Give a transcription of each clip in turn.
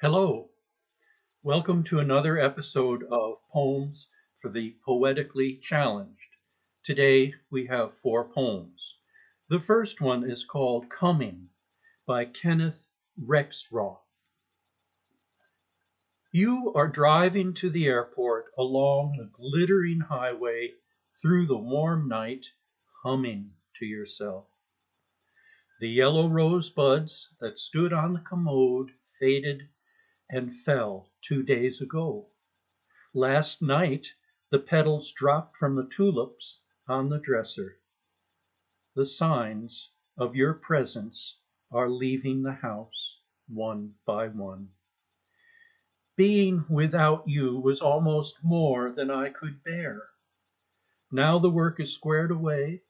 Hello, welcome to another episode of Poems for the Poetically Challenged. Today we have 4 poems. The first one is called Coming by Kenneth Rexroth. You are driving to the airport along the glittering highway through the warm night, humming to yourself. The yellow rosebuds that stood on the commode faded and fell 2 days ago. Last night the petals dropped from the tulips on the dresser. The signs of your presence are leaving the house one by one. Being without you was almost more than I could bear. Now the work is squared away,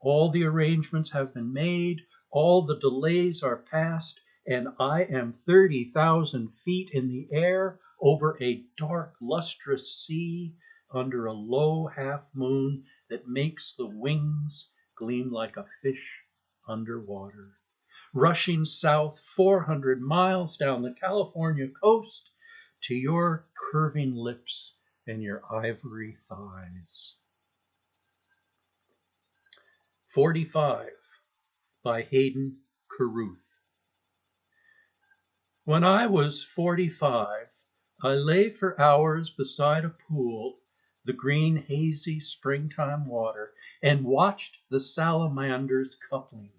all the arrangements have been made, all the delays are past, and I am 30,000 feet in the air over a dark, lustrous sea under a low half moon that makes the wings gleam like a fish underwater. Rushing south 400 miles down the California coast to your curving lips and your ivory thighs. 45 by Hayden, Carruth. When I was 45, I lay for hours beside a pool, the green hazy springtime water, and watched the salamanders coupling,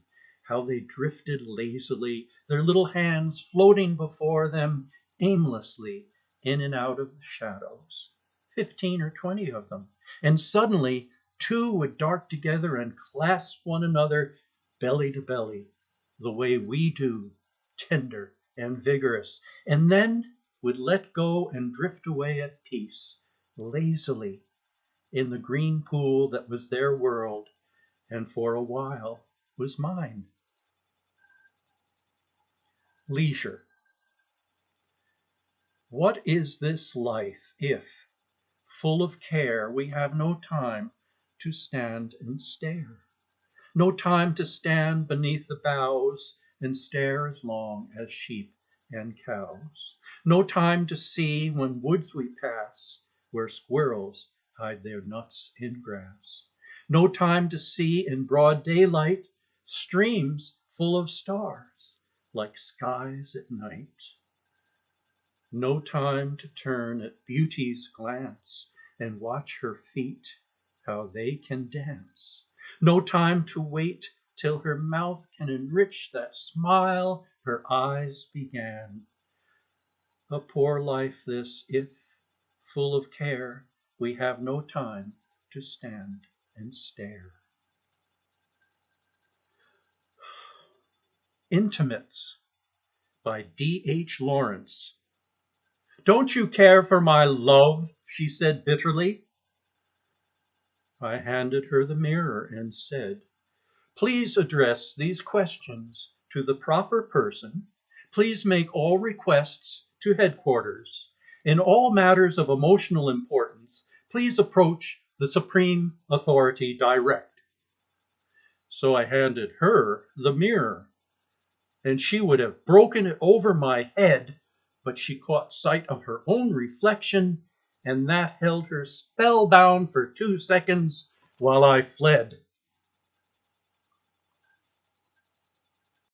how they drifted lazily, their little hands floating before them aimlessly in and out of the shadows. 15 or 20 of them, and suddenly 2 would dart together and clasp one another belly to belly, the way we do, tender and vigorous, and then would let go and drift away at peace, lazily, in the green pool that was their world, and for a while was mine. Leisure. What is this life if, full of care, we have no time to stand and stare? No time to stand beneath the boughs and stare as long as sheep and cows. No time to see when woods we pass where squirrels hide their nuts in grass. No time to see in broad daylight streams full of stars like skies at night. No time to turn at beauty's glance and watch her feet, how they can dance. No time to wait till her mouth can enrich that smile her eyes began. A poor life this, if, full of care, we have no time to stand and stare. Intimates by D.H. Lawrence. Don't you care for my love? She said bitterly. I handed her the mirror and said, please address these questions to the proper person. Please make all requests to headquarters. In all matters of emotional importance, please approach the supreme authority direct. So I handed her the mirror, and she would have broken it over my head, but she caught sight of her own reflection, and that held her spellbound for 2 seconds while I fled.